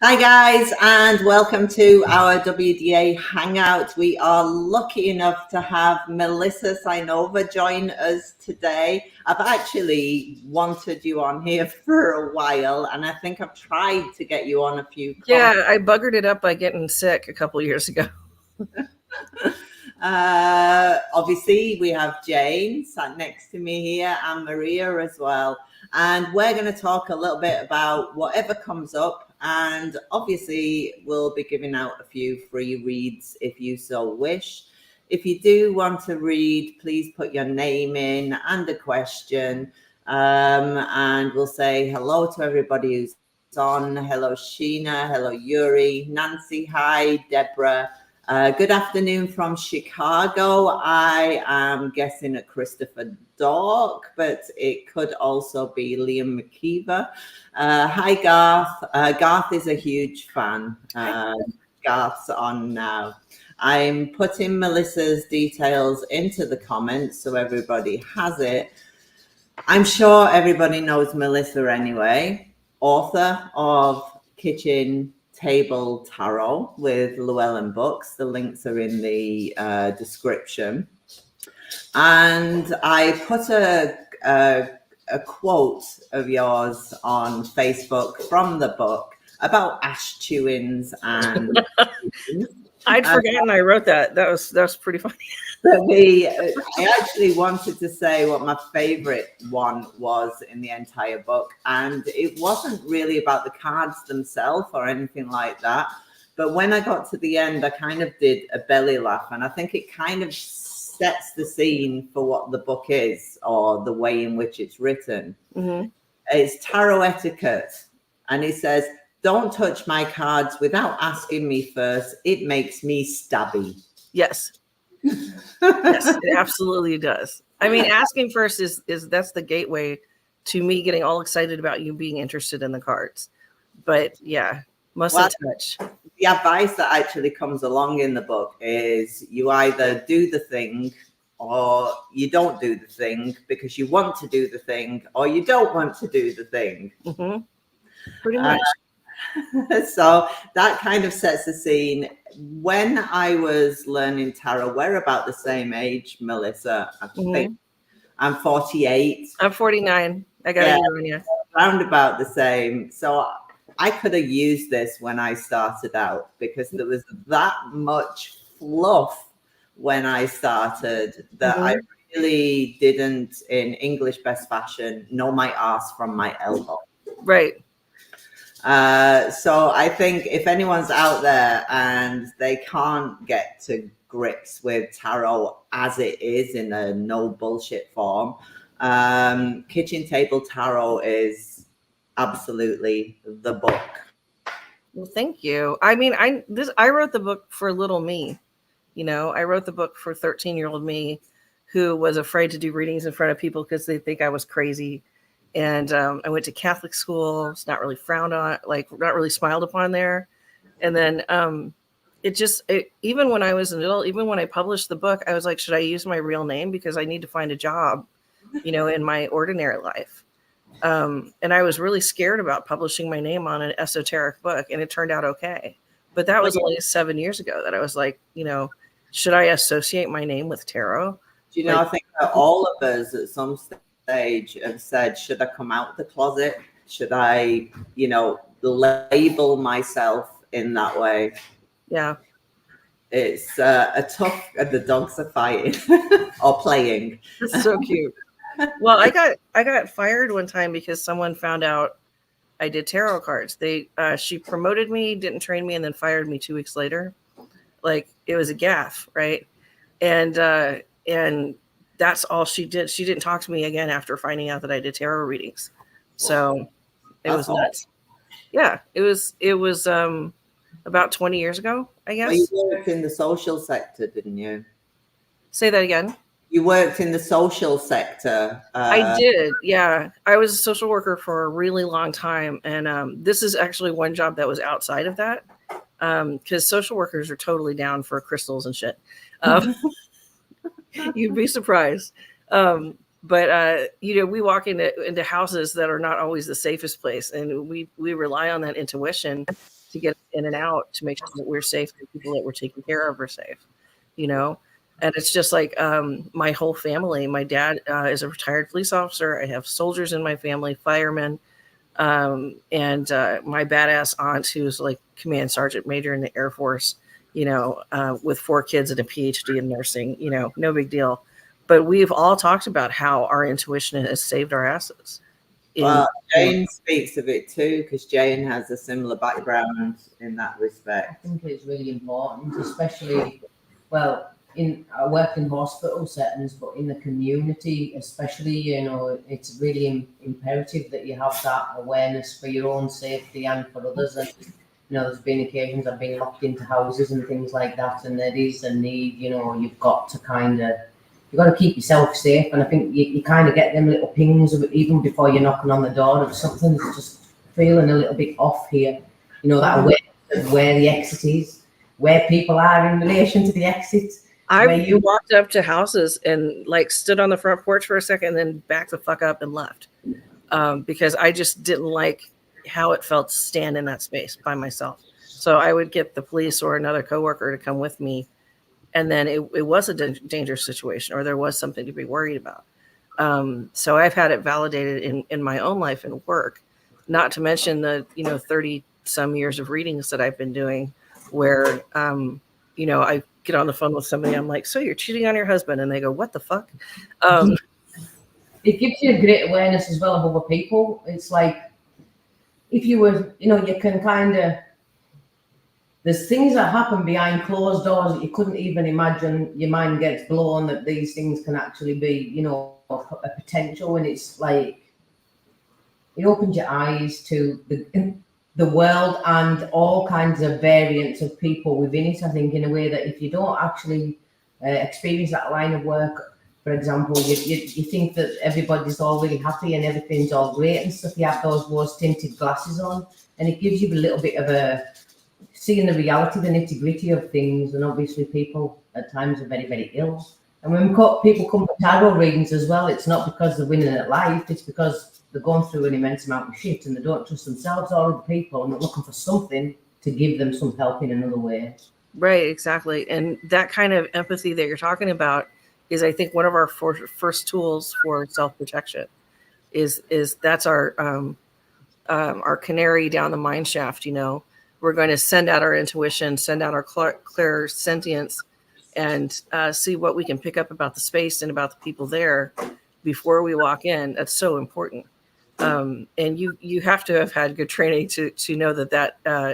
Hi guys, and welcome to our WDA Hangout. We are lucky enough to have Melissa Cynova join us today. I've actually wanted you on here for a while, and I think I've tried to get you on a few calls. Yeah, I buggered it up by getting sick a couple years ago. Obviously, we have Jane sat next to me here and Maria as well. And we're going to talk a little bit about whatever comes up. And obviously, we'll be giving out a few free reads if you so wish. If you do want to read, please put your name in and a question. And we'll say hello to everybody who's on. Hello, Sheena. Hello, Yuri. Nancy. Hi, Deborah. Good afternoon from Chicago. I am guessing at Christopher Dork, but it could also be Liam McKeever. Hi, Garth. Garth is a huge fan. Garth's on now. I'm putting Melissa's details into the comments so everybody has it. I'm sure everybody knows Melissa anyway, author of Kitchen Table Tarot with Llewellyn Books. The links are in the description. And I put a quote of yours on Facebook from the book about ash chewings and I'd forgotten I wrote that. That was pretty funny. I actually wanted to say what my favorite one was in the entire book, and it wasn't really about the cards themselves or anything like that, but when I got to the end, I kind of did a belly laugh, and I think it kind of sets the scene for what the book is or the way in which it's written. Mm-hmm. It's tarot etiquette, and it says, "Don't touch my cards without asking me first. It makes me stabby." Yes. Yes, it absolutely does. I mean, asking first is that's the gateway to me getting all excited about you being interested in the cards. But yeah, mustn't touch. The advice that actually comes along in the book is you either do the thing or you don't do the thing because you want to do the thing, or you don't want to do the thing. Mm-hmm. Pretty much. So that kind of sets the scene. When I was learning tarot, we're about the same age, Melissa. I think I'm 48. I'm 49. I got a year on you. Round about the same. So I could have used this when I started out because there was that much fluff when I started that I really didn't, in English best fashion, know my arse from my elbow. Right. So I think if anyone's out there and they can't get to grips with tarot as it is in a no bullshit form, Kitchen Table Tarot is absolutely the book. Well, thank you. I mean, I wrote the book for little me. You know, I wrote the book for 13-year-old me who was afraid to do readings in front of people because they think I was crazy. And I went to Catholic school. It's not really frowned on, like not really smiled upon there. And then even when I was an adult, even when I published the book, I was like, should I use my real name? Because I need to find a job, you know, in my ordinary life. And I was really scared about publishing my name on an esoteric book, and it turned out okay. But that was only 7 years ago that I was like, you know, should I associate my name with tarot? Do you know, I think that all of us at some stage have said, should I come out the closet? Should I, you know, label myself in that way? Yeah. It's a tough, the dogs are fighting or playing. It's so cute. Well, I got fired one time because someone found out I did tarot cards. She promoted me, didn't train me, and then fired me 2 weeks later. Like it was a gaffe, right? And that's all she did. She didn't talk to me again after finding out that I did tarot readings. So it was nuts. Yeah, it was about 20 years ago, I guess. Well, you worked in the social sector, didn't you? Say that again. You worked in the social sector. I did, yeah. I was a social worker for a really long time, and this is actually one job that was outside of that, because social workers are totally down for crystals and shit. You'd be surprised. But we walk into houses that are not always the safest place, and we rely on that intuition to get in and out to make sure that we're safe and people that we're taking care of are safe. And it's just like my whole family. My dad is a retired police officer. I have soldiers in my family, firemen, and my badass aunt, who's like command sergeant major in the Air Force, with 4 kids and a PhD in nursing, no big deal. But we've all talked about how our intuition has saved our asses. Well, Jane speaks of it too, because Jane has a similar background in that respect. I think it's really important, especially, well, I work in hospital settings, but in the community, especially, it's really imperative that you have that awareness for your own safety and for others. And, there's been occasions I've been locked into houses and things like that, and there is a need, you've got to keep yourself safe. And I think you kind of get them little pings of it even before you're knocking on the door of something's just feeling a little bit off here. That awareness of where the exit is, where people are in relation to the exit. I walked up to houses and like stood on the front porch for a second and then backed the fuck up and left because I just didn't like how it felt to stand in that space by myself. So I would get the police or another coworker to come with me, and then it was a dangerous situation or there was something to be worried about. So I've had it validated in my own life and work, not to mention the 30 some years of readings that I've been doing where I get on the phone with somebody, I'm like, so you're cheating on your husband, and they go, what the fuck? It gives you a great awareness as well of other people. It's like if you were, you can kind of, there's things that happen behind closed doors that you couldn't even imagine. Your mind gets blown that these things can actually be, a potential, and it's like it opens your eyes to the world and all kinds of variants of people within it. I think in a way that if you don't actually experience that line of work, for example, you think that everybody's all really happy and everything's all great and stuff. You have those rose-tinted glasses on, and it gives you a little bit of a seeing the reality, the nitty-gritty of things. And obviously people at times are very, very ill. And when people come for tarot readings as well, it's not because they're winning at life, it's because they're going through an immense amount of shit and they don't trust themselves or other people, and they're looking for something to give them some help in another way. Right, exactly. And that kind of empathy that you're talking about is, I think, one of our first tools for self-protection is that's our canary down the mine shaft. We're going to send out our intuition, send out our clear sentience, and see what we can pick up about the space and about the people there before we walk in. That's so important. And you have to have had good training to know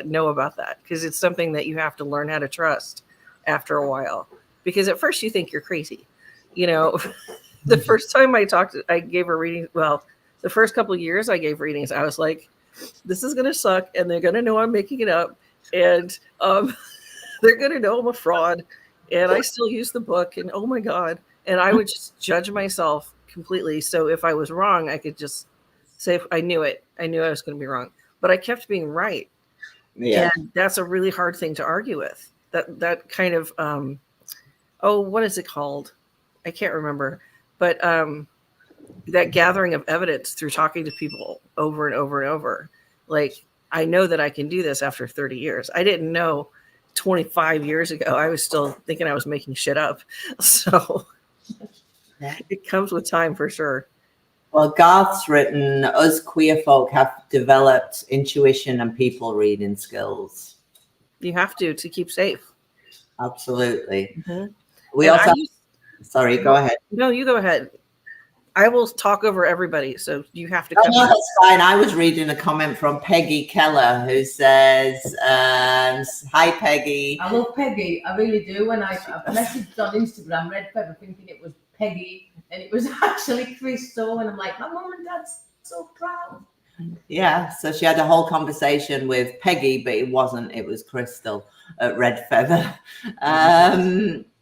know about that, because it's something that you have to learn how to trust after a while. Because at first you think you're crazy. The first time I gave a reading. Well, the first couple of years I gave readings, I was like, this is going to suck, and they're going to know I'm making it up, and they're going to know I'm a fraud, and I still use the book, and oh my God. And I would just judge myself completely. So if I was wrong, I could just say, I knew it. I knew I was going to be wrong, but I kept being right. Yeah. And that's a really hard thing to argue with. That kind of, what is it called? I can't remember, but that gathering of evidence through talking to people over and over and over. Like, I know that I can do this after 30 years. I didn't know 25 years ago. I was still thinking I was making shit up. So it comes with time for sure. Well, Garth's written, us queer folk have developed intuition and people reading skills. You have to keep safe. Absolutely. Mm-hmm. We also sorry, go ahead. No, you go ahead. I will talk over everybody, so you have to come. No, that's fine. I was reading a comment from Peggy Keller who says, hi, Peggy. I love Peggy. I really do. When I messaged on Instagram, Red Feather, thinking it was Peggy, and it was actually Crystal, and I'm like, my mum and dad's so proud. Yeah, so she had a whole conversation with Peggy, but it wasn't. It was Crystal at Red Feather.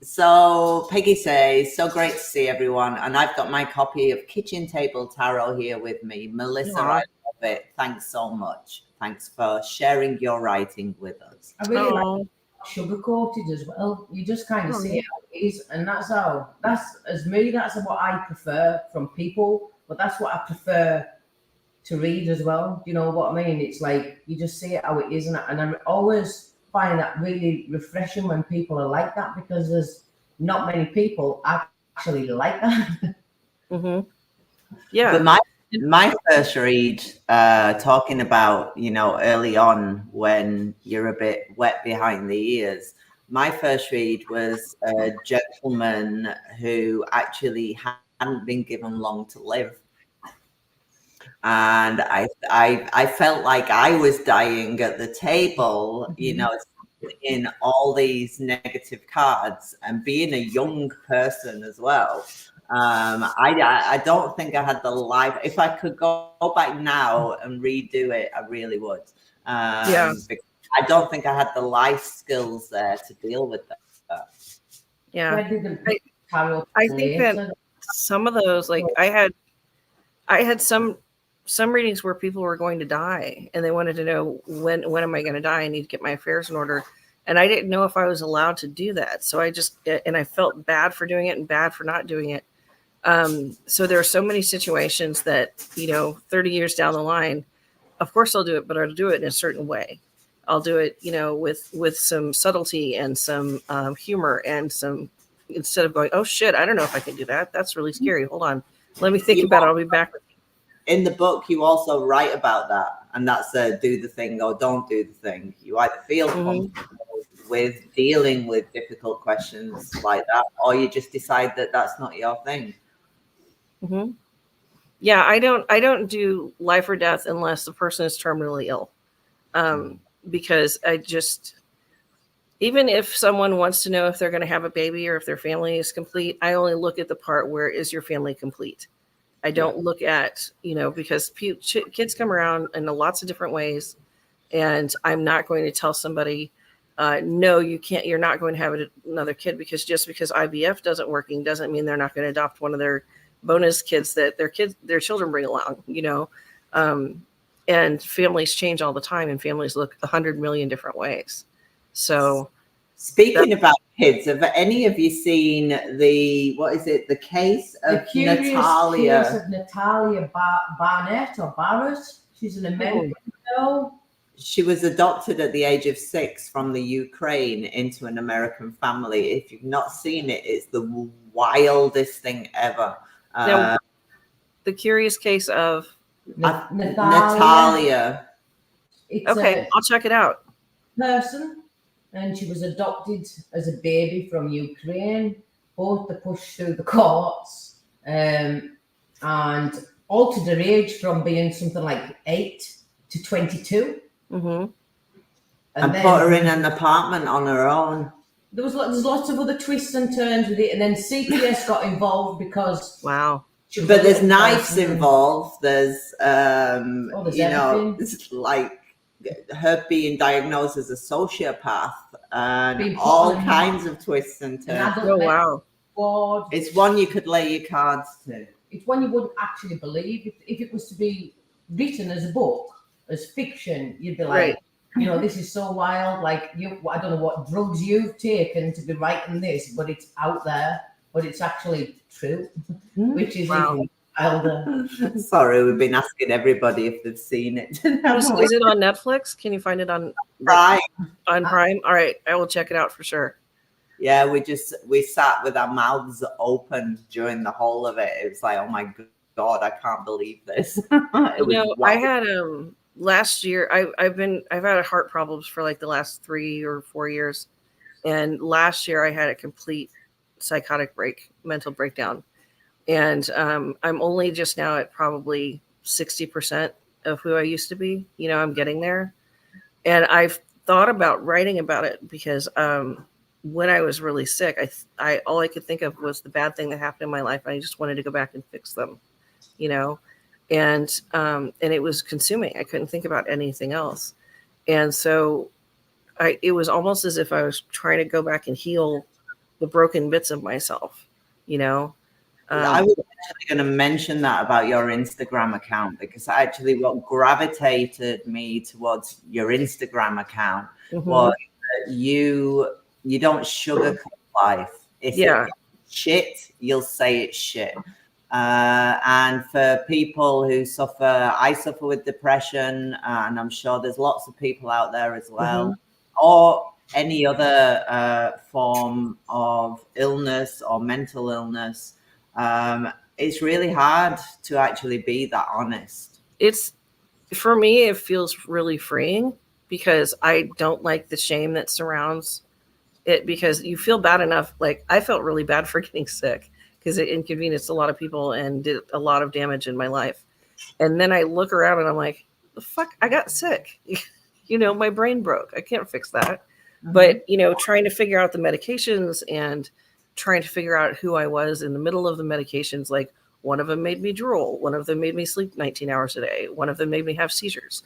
So Peggy says, so great to see everyone. And I've got my copy of Kitchen Table Tarot here with me. Melissa, I love it. Thanks so much. Thanks for sharing your writing with us. I really like sugar-coated as well. You just kind of see it how it is, and that's what I prefer from people, but that's what I prefer to read as well. You know what I mean? It's like you just see it how it is, and I always find that really refreshing when people are like that, because there's not many people actually like that. Mm-hmm. Yeah. But my first read, talking about, early on when you're a bit wet behind the ears, my first read was a gentleman who actually hadn't been given long to live. And I felt like I was dying at the table, in all these negative cards, and being a young person as well. I don't think I had the life. If I could go back now and redo it, I really would. Because I don't think I had the life skills there to deal with that. Yeah. I think that some of those, like I had some readings where people were going to die and they wanted to know when am I going to die? I need to get my affairs in order. And I didn't know if I was allowed to do that. So I felt bad for doing it and bad for not doing it. So there are so many situations that, 30 years down the line, of course I'll do it, but I'll do it in a certain way. I'll do it, with some subtlety and some humor and some, instead of going, oh shit, I don't know if I can do that. That's really scary. Hold on. Let me think about it. I'll be back with you. In the book, you also write about that, and that's do the thing or don't do the thing. You either feel comfortable with dealing with difficult questions like that, or you just decide that that's not your thing. Mm-hmm. Yeah, I don't do life or death unless the person is terminally ill, because even if someone wants to know if they're going to have a baby or if their family is complete, I only look at the part where is your family complete. I don't look at, because kids come around in lots of different ways, and I'm not going to tell somebody, no, you can't, you're not going to have another kid, because just because IVF doesn't working doesn't mean they're not going to adopt one of their bonus kids that their children bring along, and families change all the time, and families look 100 million different ways. So speaking about kids, have any of you seen the case of Natalia? Case of Natalia Barnett or Barrett? She's an American girl. She was adopted at the age of 6 from the Ukraine into an American family. If you've not seen it, it's the wildest thing ever. Now, the curious case of Natalia. Okay, I'll check it out. Person, and she was adopted as a baby from Ukraine. Both were pushed through the courts, and altered her age from being something like 8 to 22. Mm-hmm. And put her in an apartment on her own. There's lots of other twists and turns with it, and then CPS got involved because But there's knives involved. There's it's like her being diagnosed as a sociopath and all kinds of twists and turns. Oh wow! It's one you could lay your cards to. It's one you wouldn't actually believe if it was to be written as a book, as fiction. You'd be like, this is so wild. Like I don't know what drugs you've taken to be writing this, but it's out there. But it's actually true, which is even wilder. Sorry, we've been asking everybody if they've seen it. Is it on Netflix? Can you find it on Prime? On Prime? All right, I will check it out for sure. Yeah, we sat with our mouths open during the whole of it. It was like, oh my God, I can't believe this. I had last year. I've had heart problems for like the last 3 or 4 years, and last year I had a complete psychotic mental breakdown, and I'm only just now at probably 60% of who I used to be. I'm getting there, and I've thought about writing about it because when I was really sick, I all I could think of was the bad thing that happened in my life. I just wanted to go back and fix them, and it was consuming. I couldn't think about anything else, and so it was almost as if I was trying to go back and heal the broken bits of myself, I was actually going to mention that about your Instagram account, because actually what gravitated me towards your Instagram account was that you don't sugarcoat life. If it's shit, you'll say it's shit. And for people who suffer, I suffer with depression, and I'm sure there's lots of people out there as well, or any other form of illness or mental illness. It's really hard to actually be that honest. It's, for me, it feels really freeing because I don't like the shame that surrounds it, because you feel bad enough. Like, I felt really bad for getting sick because it inconvenienced a lot of people and did a lot of damage in my life. And then I look around and I'm like, the fuck, I got sick. You know, my brain broke. I can't fix that. But, you know, trying to figure out the medications and trying to figure out who I was in the middle of the medications, like, one of them made me drool. One of them made me sleep 19 hours a day. One of them made me have seizures,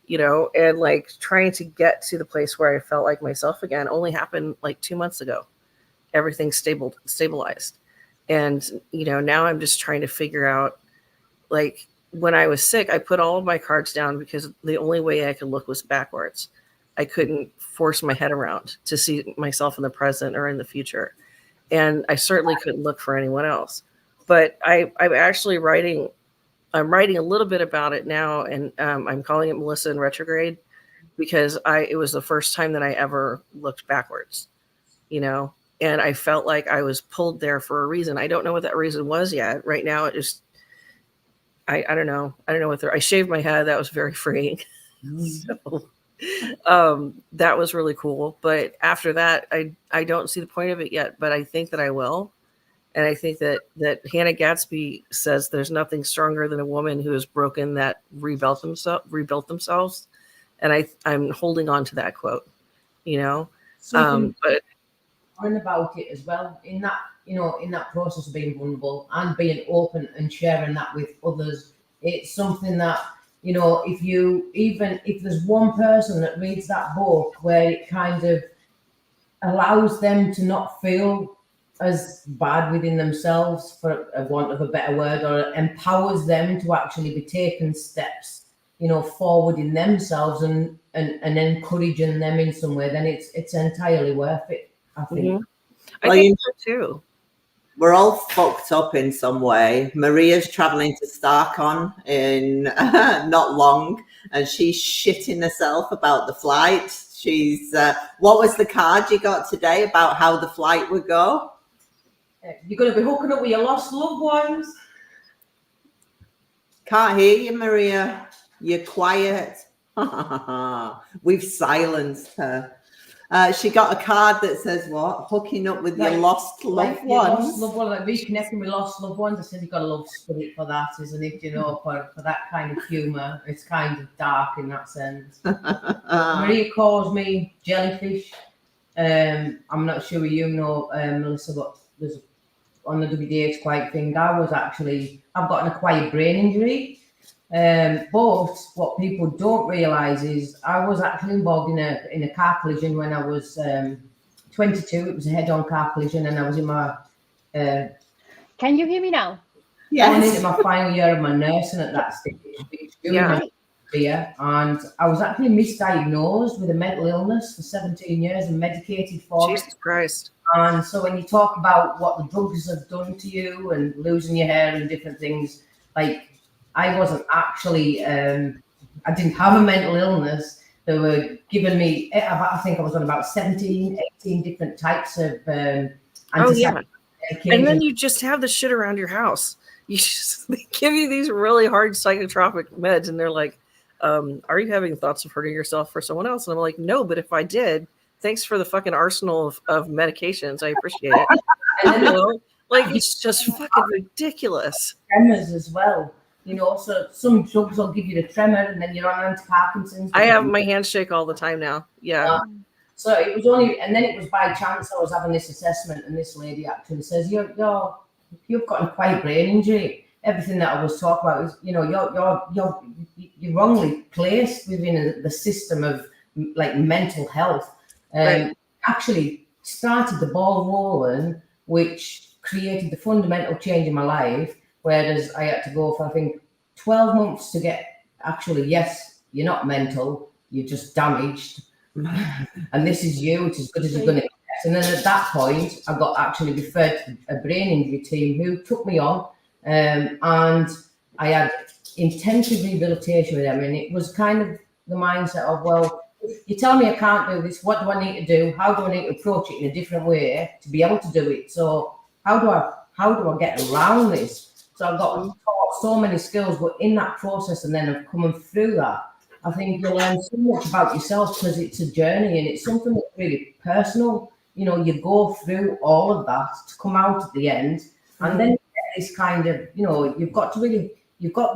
you know, and like trying to get to the place where I felt like myself again only happened like 2 months ago. Everything stabilized. And, you know, now I'm just trying to figure out, like, when I was sick, I put all of my cards down because the only way I could look was backwards. I couldn't force my head around to see myself in the present or in the future. And I certainly couldn't look for anyone else. But I'm actually writing a little bit about it now, and I'm calling it Melissa in Retrograde, because it was the first time that I ever looked backwards, you know, and I felt like I was pulled there for a reason. I don't know what that reason was yet. Right now, it just, I don't know. I don't know what I shaved my head. That was very freeing. So that was really cool. But after that, I don't see the point of it yet, but I think that I will. And I think that Hannah Gatsby says there's nothing stronger than a woman who has broken that rebuilt themselves. And I'm holding on to that quote, you know. But learn about it as well in that, you know, in that process of being vulnerable and being open and sharing that with others. It's something that, you know, if there's one person that reads that book where it kind of allows them to not feel as bad within themselves, for a want of a better word, or empowers them to actually be taking steps, you know, forward in themselves and encouraging them in some way, then it's entirely worth it, I think. I think so too. We're all fucked up in some way. Maria's traveling to Starcon in not long, and she's shitting herself about the flight. She's what was the card you got today about how the flight would go? You're going to be hooking up with your lost loved ones. Can't hear you, Maria. You're quiet. We've silenced her. She got a card that says what? Hooking up with your lost loved ones. Lost loved ones, like reconnecting with lost loved ones. I said you've got a love spirit for that, isn't it? You know, for that kind of humour. It's kind of dark in that sense. Maria calls me jellyfish. I'm not sure you know, Melissa, but there's on the WDA Team thing. I've got an acquired brain injury. But what people don't realise is I was actually involved in a car collision when I was 22. It was a head-on car collision, and I was in my. Can you hear me now? Yes. I was into my final year of my nursing at that stage. And I was actually misdiagnosed with a mental illness for 17 years and medicated for it. Jesus Christ. And so when you talk about what the drugs have done to you and losing your hair and different things, like, I wasn't actually, I didn't have a mental illness. They were giving me, I think I was on about 17, 18 different types of medication. And then you just have the shit around your house. They give you these really hard psychotropic meds, and they're like, are you having thoughts of hurting yourself for someone else? And I'm like, no, but if I did, thanks for the fucking arsenal of medications. I appreciate it. And, you know, like, it's just fucking ridiculous. Tremors as well. You know, so some drugs will give you the tremor, and then you're on anti-Parkinson's. I have my hands shake all the time now. Yeah. So it was only, and then it was by chance I was having this assessment, and this lady actually says, you've got an acquired brain injury. Everything that I was talking about is, you know, you're wrongly placed within the system of like mental health. Right. Actually started the ball rolling, which created the fundamental change in my life. Whereas I had to go for, I think, 12 months to get actually, yes, you're not mental, you're just damaged. and this is you, it's as good as you're going to get. And then at that point, I got actually referred to a brain injury team who took me on, and I had intensive rehabilitation with them. And it was kind of the mindset of, well, you tell me I can't do this, what do I need to do? How do I need to approach it in a different way to be able to do it? So how do I get around this? So I've got taught so many skills, but in that process and then of coming through that, I think you learn so much about yourself because it's a journey and it's something that's really personal. You know, you go through all of that to come out at the end, and then you get this kind of, you know, you've got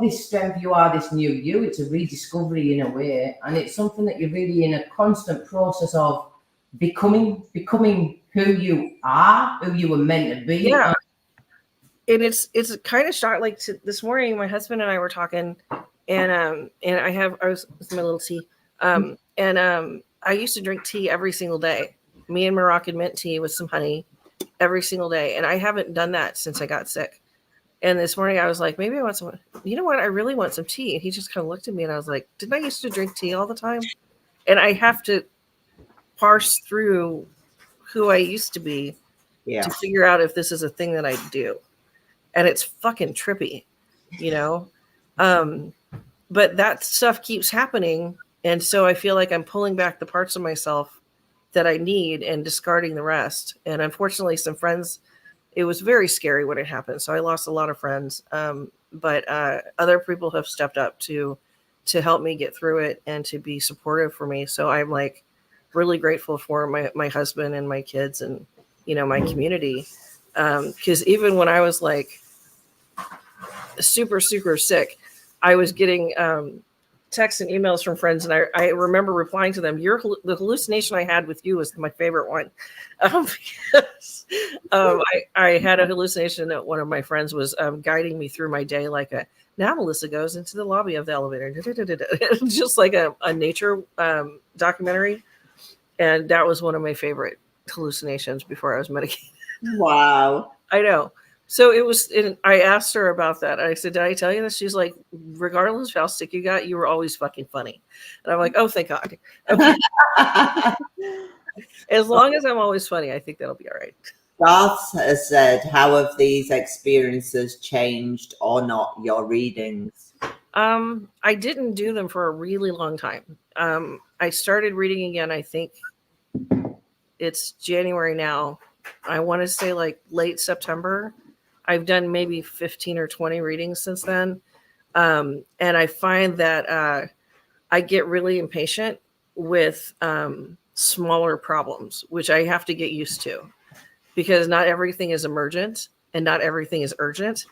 this strength, you are this new you. It's a rediscovery in a way, and it's something that you're really in a constant process of becoming who you are, who you were meant to be. Yeah. And it's kind of short. Like this morning, my husband and I were talking, and I was with my little tea, and I used to drink tea every single day. Me and Moroccan mint tea with some honey every single day, and I haven't done that since I got sick. And this morning I was like, maybe I want some. You know what? I really want some tea. And he just kind of looked at me, and I was like, didn't I used to drink tea all the time? And I have to parse through who I used to be to figure out if this is a thing that I do. And it's fucking trippy, you know? But that stuff keeps happening. And so I feel like I'm pulling back the parts of myself that I need and discarding the rest. And unfortunately, some friends, it was very scary when it happened. So I lost a lot of friends. But other people have stepped up to help me get through it and to be supportive for me. So I'm like really grateful for my husband and my kids and, you know, my community. Because even when I was like super, super sick, I was getting texts and emails from friends, and I remember replying to them. The hallucination I had with you was my favorite one. Because, I had a hallucination that one of my friends was guiding me through my day like now Melissa goes into the lobby of the elevator, just like a nature documentary. And that was one of my favorite hallucinations before I was medicated. Wow. I know. So it was, I asked her about that. I said, did I tell you this? She's like, regardless of how sick you got, you were always fucking funny. And I'm like, oh, thank God. Okay. As long as I'm always funny, I think that'll be all right. Garth has said, how have these experiences changed or not your readings? I didn't do them for a really long time. I started reading again, I think it's January now. I want to say like late September. I've done maybe 15 or 20 readings since then. And I find that I get really impatient with smaller problems, which I have to get used to because not everything is emergent and not everything is urgent.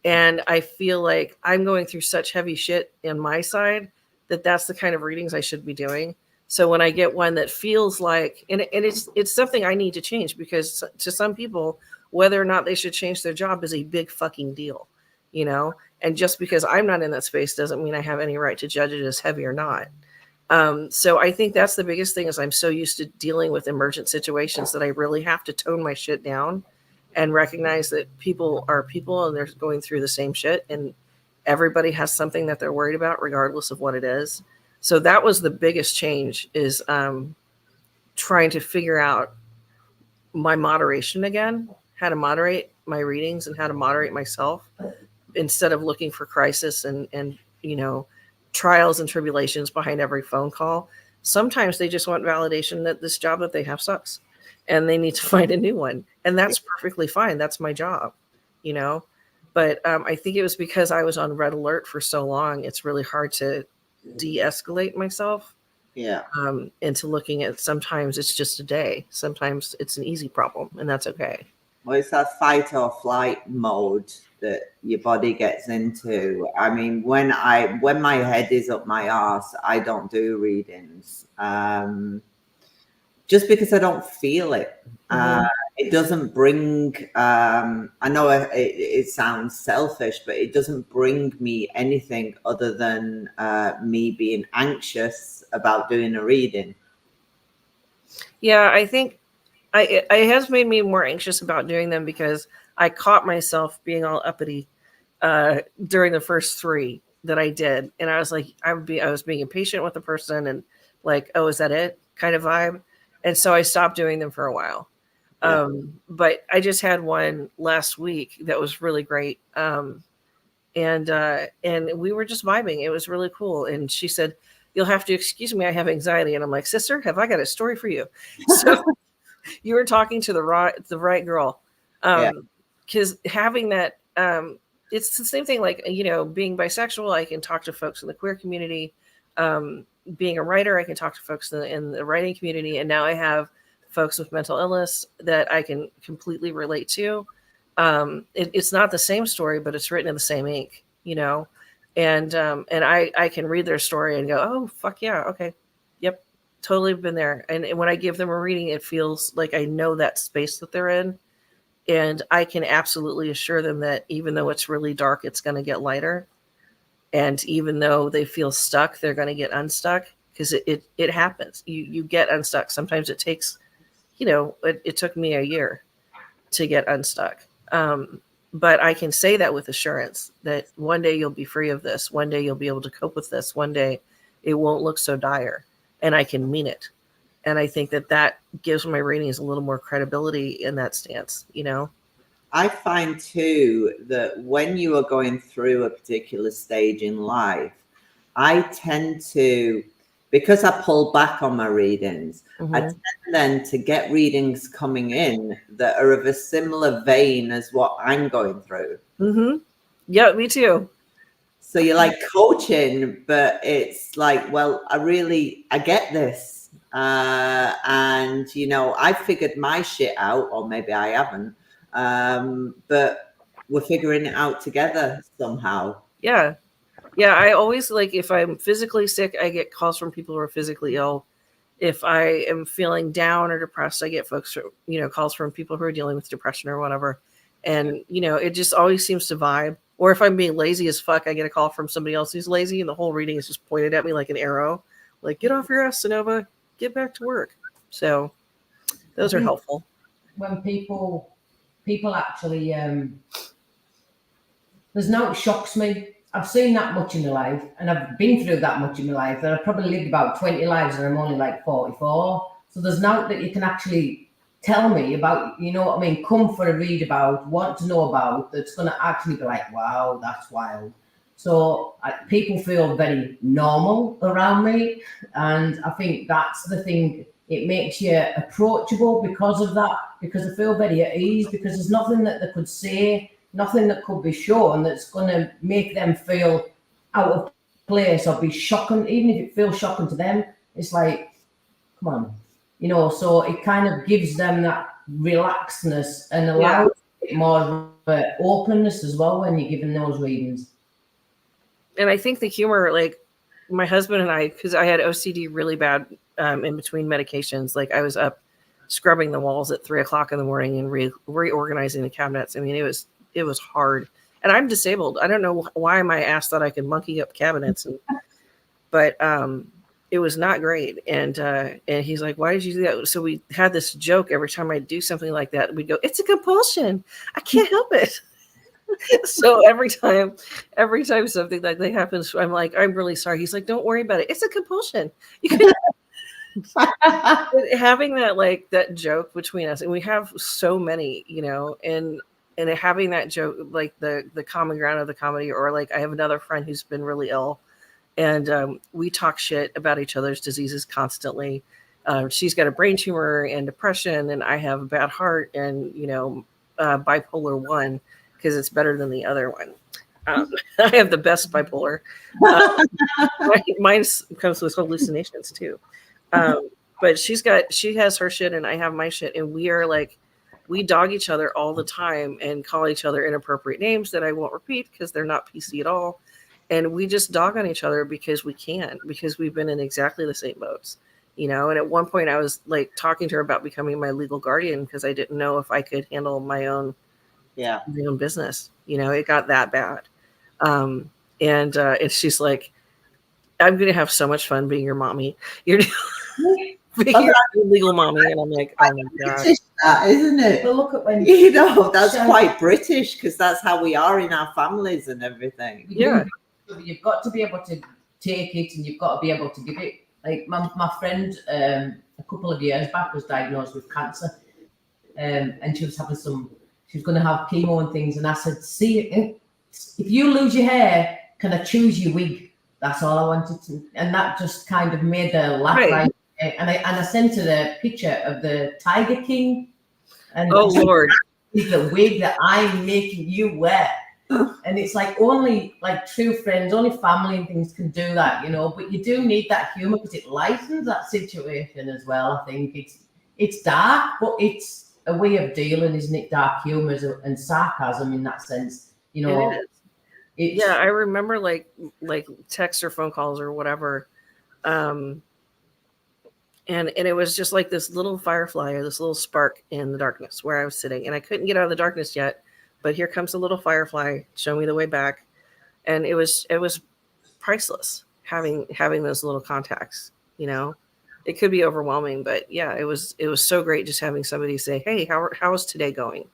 And I feel like I'm going through such heavy shit on my side that that's the kind of readings I should be doing. So when I get one that feels like, and it's something I need to change because to some people, whether or not they should change their job is a big fucking deal, you know? And just because I'm not in that space doesn't mean I have any right to judge it as heavy or not. So I think that's the biggest thing is I'm so used to dealing with emergent situations that I really have to tone my shit down and recognize that people are people and they're going through the same shit and everybody has something that they're worried about regardless of what it is. So that was the biggest change is trying to figure out my moderation again, how to moderate my readings and how to moderate myself instead of looking for crisis and you know, trials and tribulations behind every phone call. Sometimes they just want validation that this job that they have sucks and they need to find a new one. And that's perfectly fine. That's my job, you know? But I think it was because I was on red alert for so long. It's really hard to de-escalate myself into looking at sometimes it's just a day. Sometimes it's an easy problem and that's okay. Well, it's that fight or flight mode that your body gets into. I mean, when my head is up my arse, I don't do readings. Just because I don't feel it. It doesn't bring, I know it sounds selfish, but it doesn't bring me anything other than me being anxious about doing a reading. Yeah, I think it has made me more anxious about doing them because I caught myself being all uppity during the first 3 that I did. And I was like, I was being impatient with the person and like, oh, is that it? kind of vibe. And so I stopped doing them for a while. Yeah. But I just had one last week that was really great. And we were just vibing. It was really cool. And she said, "You'll have to excuse me, I have anxiety." And I'm like, "Sister, have I got a story for you?" So you were talking to the right girl. Because having that, it's the same thing, like, being bisexual, I can talk to folks in the queer community. Being a writer, I can talk to folks in the writing community. And now I have folks with mental illness that I can completely relate to. It's not the same story, but it's written in the same ink, and I can read their story and go, "Oh, fuck yeah. Okay. Yep. Totally been there." And when I give them a reading, it feels like I know that space that they're in. And I can absolutely assure them that even though it's really dark, it's going to get lighter. And even though they feel stuck, they're going to get unstuck, because it happens. You get unstuck. Sometimes it takes, it took me a year to get unstuck. But I can say that with assurance that one day you'll be free of this. One day you'll be able to cope with this. One day it won't look so dire, and I can mean it. And I think that gives my readings a little more credibility in that stance, I find too that when you are going through a particular stage in life, I tend to, because I pull back on my readings, I tend then to get readings coming in that are of a similar vein as what I'm going through. Yeah, me too. So you're like coaching, but it's like, well, I get this. And, I figured my shit out, or maybe I haven't. But we're figuring it out together somehow. Yeah. I always, like, if I'm physically sick, I get calls from people who are physically ill. If I am feeling down or depressed, I get calls from people who are dealing with depression or whatever. And, it just always seems to vibe. Or if I'm being lazy as fuck, I get a call from somebody else who's lazy, and the whole reading is just pointed at me like an arrow. Like, get off your ass, Cynova, get back to work. So those are helpful. When people actually, there's no, it shocks me. I've seen that much in my life, and I've been through that much in my life, that I've probably lived about 20 lives, and I'm only like 44. So there's no that you can actually tell me about, come for a read about, want to know about, that's going to actually be like, wow, that's wild. So people feel very normal around me, and I think that's the thing. It makes you approachable because of that, because I feel very at ease, because there's nothing that they could say, nothing that could be shown that's going to make them feel out of place or be shocking. Even if it feels shocking to them, it's like, come on, so it kind of gives them that relaxedness and allows it more openness as well when you're giving those readings. And I think the humor, like my husband and I, because I had OCD really bad in between medications, like I was up scrubbing the walls at 3:00 in the morning and reorganizing the cabinets. I mean, it was hard, and I'm disabled. I don't know why my ass thought I could monkey up cabinets, but it was not great. And he's like, "Why did you do that?" So we had this joke every time I do something like that. We'd go, "It's a compulsion. I can't help it." So every time something like that happens, I'm like, "I'm really sorry." He's like, "Don't worry about it. It's a compulsion." You can having that joke between us, and we have so many, and having that joke, like the common ground of the comedy, or like I have another friend who's been really ill, and we talk shit about each other's diseases constantly. She's got a brain tumor and depression, and I have a bad heart and bipolar 1, because it's better than the other one. I have the best bipolar. Mine comes with hallucinations too. But she has her shit and I have my shit, and we are like, we dog each other all the time and call each other inappropriate names that I won't repeat because they're not PC at all. And we just dog on each other because we can, because we've been in exactly the same boats, And at one point I was like talking to her about becoming my legal guardian because I didn't know if I could handle my own business. It got that bad. And she's like, "I'm going to have so much fun being your mommy. You're being your legal mommy." And I'm like, "Oh my God." British, that, isn't it? But look at when that's quite British, because that's how we are in our families and everything. Yeah. You've got to be able to take it, and you've got to be able to give it. Like my friend, a couple of years back was diagnosed with cancer, and she was going to have chemo and things. And I said, see, if you lose your hair, can I choose your wig? That's all I wanted to. And that just kind of made her laugh, right? And I sent her a picture of the Tiger King. And oh, Lord. The wig that I'm making you wear. And it's like only like true friends, only family and things can do that, but you do need that humor because it lightens that situation as well. I think it's dark, but it's a way of dealing, isn't it? Dark humor and sarcasm in that sense, It is. Yeah, I remember like texts or phone calls or whatever. And it was just like this little firefly or this little spark in the darkness where I was sitting, and I couldn't get out of the darkness yet. But here comes a little firefly, show me the way back, and it was priceless having those little contacts. It could be overwhelming, but yeah, it was so great just having somebody say, "Hey, how is today going?"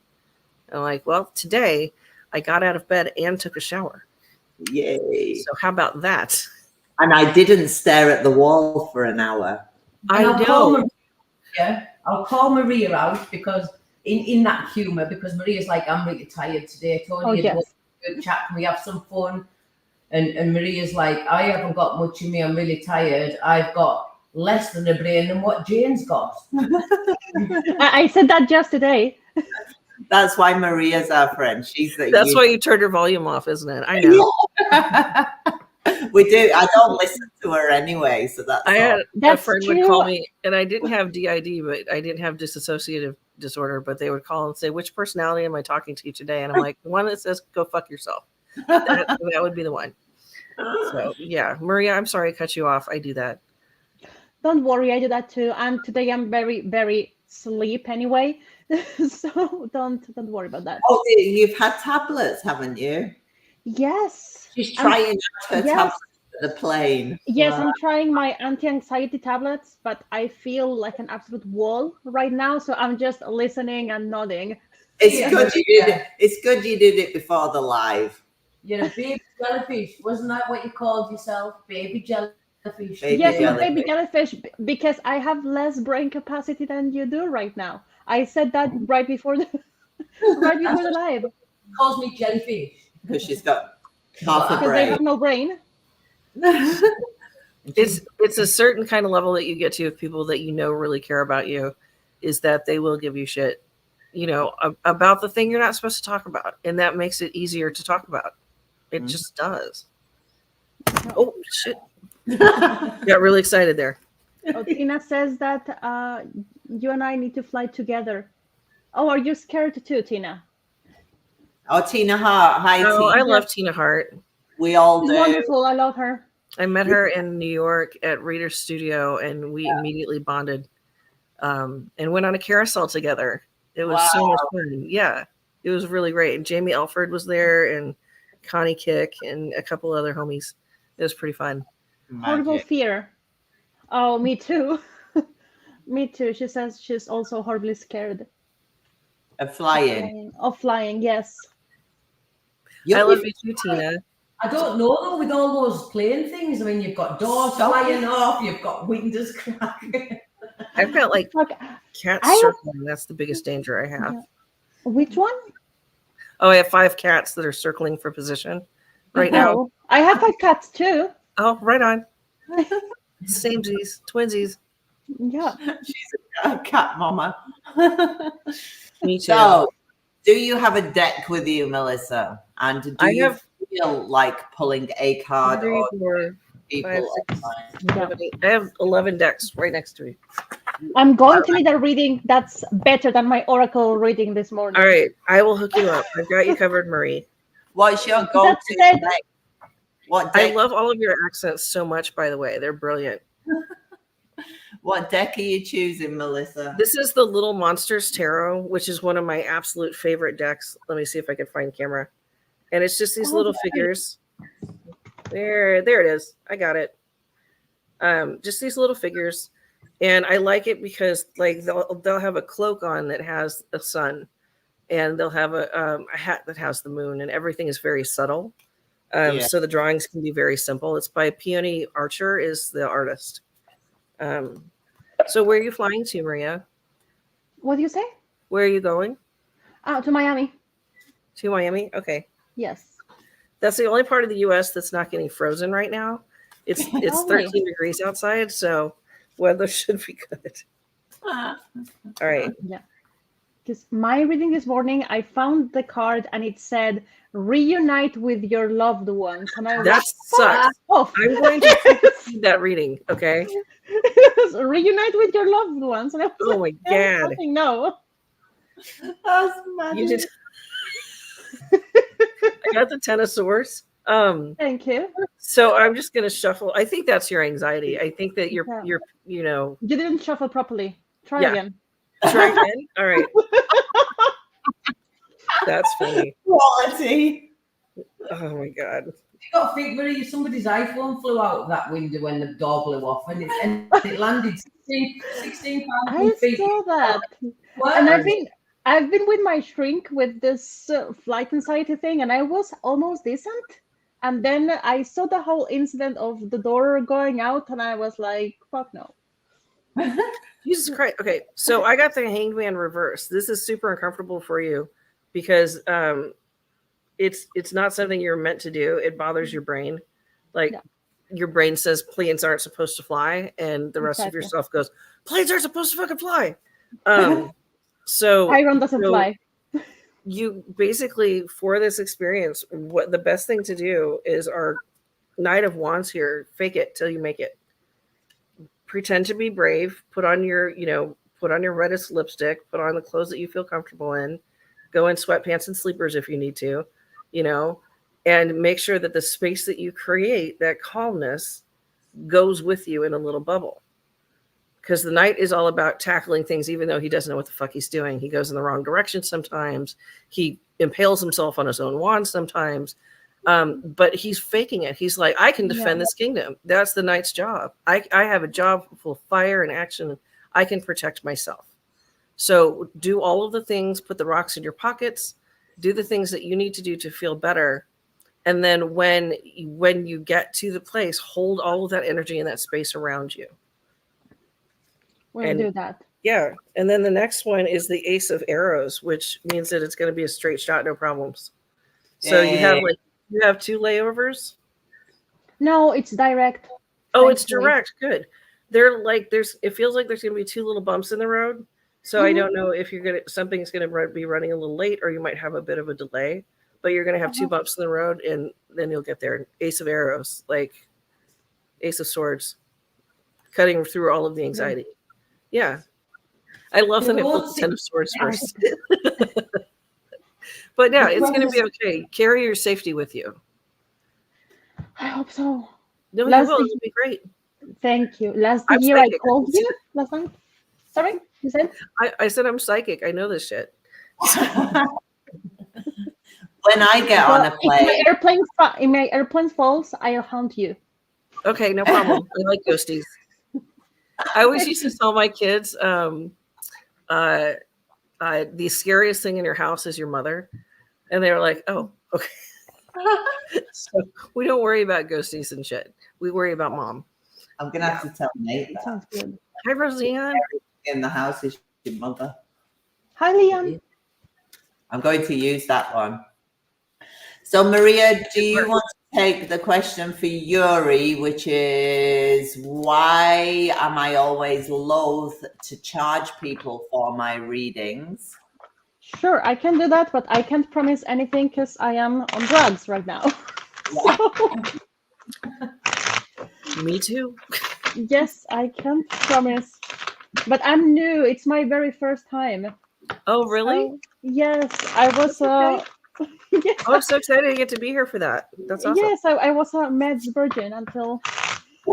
And I'm like, well, today I got out of bed and took a shower. Yay! So how about that? And I didn't stare at the wall for an hour. I'll call Maria out because in that humor, because Maria's like, I'm really tired today, Tony. Good chat, can we have some fun? And Maria's like, I haven't got much in me, I'm really tired. I've got less than a brain than what Jane's got. I said that just today. That's why Maria's our friend. That's why you turned her volume off, isn't it? I know. Yeah. We do. I don't listen to her anyway, so that's. I had a friend would call me, and I didn't have DID, but I didn't have dissociative disorder. But they would call and say, "Which personality am I talking to today?" And I'm like, "The one that says go fuck yourself." That would be the one. So yeah, Maria, I'm sorry I cut you off. I do that. Don't worry, I do that too. And today I'm very, very sleep anyway, so don't worry about that. Oh, you've had tablets, haven't you? Yes. She's trying her tablets at the plane. Yes, I'm trying my anti-anxiety tablets, but I feel like an absolute wall right now, so I'm just listening and nodding. It's good you did it. It's good you did it before the live. You're a baby jellyfish. Wasn't that what you called yourself? Baby jellyfish. Baby jellyfish, because I have less brain capacity than you do right now. I said that right before the live. He calls me jellyfish. Because she's got half a brain. Because they have no brain. It's a certain kind of level that you get to with people that really care about you, is that they will give you shit, about the thing you're not supposed to talk about, and that makes it easier to talk about. It just does. Oh shit! Got really excited there. Oh, Tina says that you and I need to fly together. Oh, are you scared too, Tina? Oh, Tina Hart. Hi, Tina. I love Tina Hart. We all do. Wonderful. I love her. I met her in New York at Reader's Studio, and we immediately bonded and went on a carousel together. It was so much fun. Yeah, it was really great. And Jamie Alford was there, and Connie Kick, and a couple other homies. It was pretty fun. Horrible fear. Oh, me too. Me too. She says she's also horribly scared. Of flying. Of flying, yes. I love you too, Tina. I don't know though, with all those plane things. I mean, you've got doors flying off, you've got windows cracking. I've got like cats circling. That's the biggest danger I have. Yeah. Which one? Oh, I have 5 cats that are circling for position right now. I have 5 cats too. Oh, right on. Samesies, twinsies. Yeah. She's a cat mama. Me too. So, do you have a deck with you, Melissa? And do you feel like pulling a card? 3, 4, 5, 6, 7, 8. I have 11 decks right next to me. I'm going to need a reading that's better than my oracle reading this morning. All right, I will hook you up. I've got you covered, Marie. What's your go-to deck? What deck? I love all of your accents so much, by the way. They're brilliant. What deck are you choosing, Melissa? This is the Little Monsters Tarot, which is one of my absolute favorite decks. Let me see if I can find camera. And it's just these little figures. There it is. I got it. Just these little figures. And I like it because like they'll have a cloak on that has a sun, and they'll have a hat that has the moon, and everything is very subtle. So the drawings can be very simple. It's by Peony Archer is the artist. So where are you flying to, Maria? What do you say? Where are you going? To Miami. To Miami? Okay. Yes. That's the only part of the U.S. that's not getting frozen right now. It's Lovely. 13 degrees outside, so weather should be good. All right. Yeah. Because my reading this morning, I found the card and it said reunite with your loved ones, and I That was sucks. off. I'm going to read that reading, okay? Reunite with your loved ones, and I was Oh my God. no. That's mad. You did. I got the Ten of Swords. Thank you. So I'm just gonna shuffle. I think that's your anxiety. I think that Yeah. you're you know, You didn't shuffle properly. Try Yeah. again. try again. All right. That's funny. Quality. Oh my God. You got to think, Maria, somebody's iPhone flew out of that window when the door blew off, and it landed 16,000 I feet. saw that, What? and I've been with my shrink with this flight anxiety thing, and I was almost decent. And then I saw the whole incident of the door going out, and I was like, "Fuck no!" Jesus Christ. Okay, so I got the Hanged Man reverse. This is super uncomfortable for you because it's not something you're meant to do. It bothers your brain. Like Yeah. your brain says planes aren't supposed to fly, and the rest of Exactly. yourself goes, planes aren't supposed to fucking fly. So Iron doesn't so fly. you basically, for this experience, what the best thing to do is our Knight of Wands here, fake it till you make it. Pretend to be brave, put on your reddest lipstick, put on the clothes that you feel comfortable in, go in sweatpants and sleepers if you need to, and make sure that the space that you create, that calmness, goes with you in a little bubble. Because the Knight is all about tackling things, even though he doesn't know what the fuck he's doing. He goes in the wrong direction sometimes. He impales himself on his own wand sometimes. But he's faking it. He's like, I can defend this kingdom. That's the Knight's job. I have a job full of fire and action. I can protect myself. So do all of the things, put the rocks in your pockets, do the things that you need to do to feel better. And then when you get to the place, hold all of that energy in that space around you. We'll do that. Yeah. And then the next one is the Ace of Arrows, which means that it's going to be a straight shot, no problems. So you have 2 layovers? No, it's direct. Oh, it's direct. Good. They're like it feels like there's going to be 2 little bumps in the road. So I don't know if something's going to be running a little late, or you might have a bit of a delay, but you're going to have 2 bumps in the road, and then you'll get there. Ace of Arrows, like Ace of Swords, cutting through all of the anxiety. Yeah. I love that it pulled the 10 of Swords first. But yeah, it's going to be okay. Carry your safety with you. I hope so. No, you will. It'll be great. Thank you. Last year I called you last time. Sorry, you said? I said I'm psychic. I know this shit. When I get on a plane, if my airplane falls, I'll haunt you. Okay, no problem. I like ghosties. I always used to tell my kids, the scariest thing in your house is your mother, and they were like, "Oh, okay." So we don't worry about ghosties and shit. We worry about mom. I'm gonna have to tell Nate that. Sounds good. Hi, Roseanne. In the house is your mother. Hi, Leon. I'm going to use that one. So, Maria, do you want to take the question for Yuri, which is, why am I always loath to charge people for my readings? Sure, I can do that, but I can't promise anything because I am on drugs right now. Me too. Yes, I can't promise. But I'm new. It's my very first time. Oh, really? So, yes, I was. Yes. Oh, I'm so excited to get to be here for that. That's awesome. Yes, I was a meds virgin until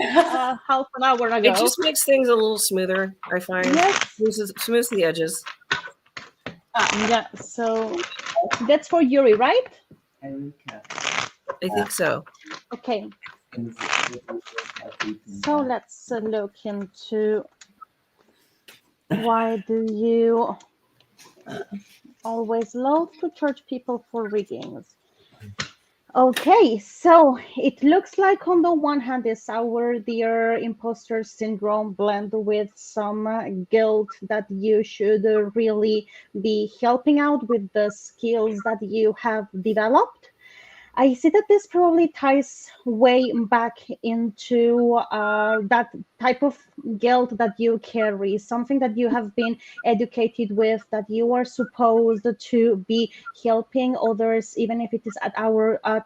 half an hour ago. It just makes things a little smoother, I find. Yes. Smooths the edges. Yeah, so that's for Yuri, right? I think so. Okay. So let's look into why do you always love to charge people for readings? Okay, so it looks like on the one hand, this our dear imposter syndrome blend with some guilt that you should really be helping out with the skills that you have developed. I see that this probably ties way back into that type of guilt that you carry, something that you have been educated with, that you are supposed to be helping others, even if it is at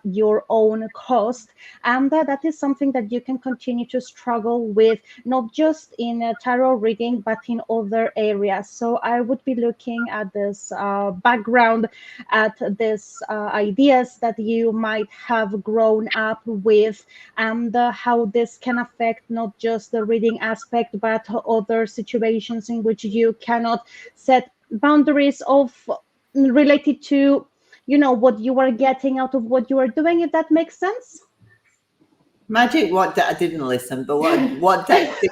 your own cost, and that is something that you can continue to struggle with, not just in tarot reading, but in other areas. So I would be looking at this background, at these ideas that you might have grown up with, and how this can affect not just the reading aspect, but other situations in which you cannot set boundaries of related to, what you are getting out of what you are doing, if that makes sense. Magic, what I didn't listen, but what deck did you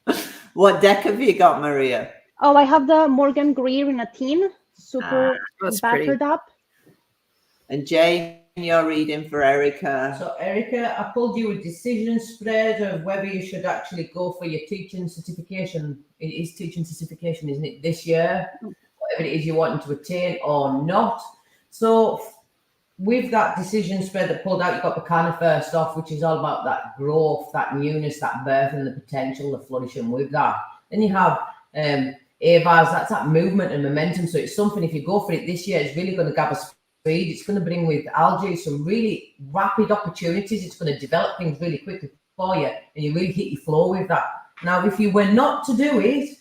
have? What deck have you got, Maria? Oh, I have the Morgan Greer in a teen, super That's battered pretty. up. And Jane, you're reading for Erica. So, Erica, I pulled you a decision spread of whether you should actually go for your teaching certification. It is teaching certification, isn't it, this year? Whatever it is you're wanting to attain or not. So, with that decision spread that pulled out, you've got the kind of first off, which is all about that growth, that newness, that birth, and the potential, the flourishing with that. Then you have Ava's, that's that movement and momentum. So it's something, if you go for it this year, it's really going to gather speed. It's going to bring with algae some really rapid opportunities. It's going to develop things really quickly for you, and you really hit your flow with that. Now, if you were not to do it,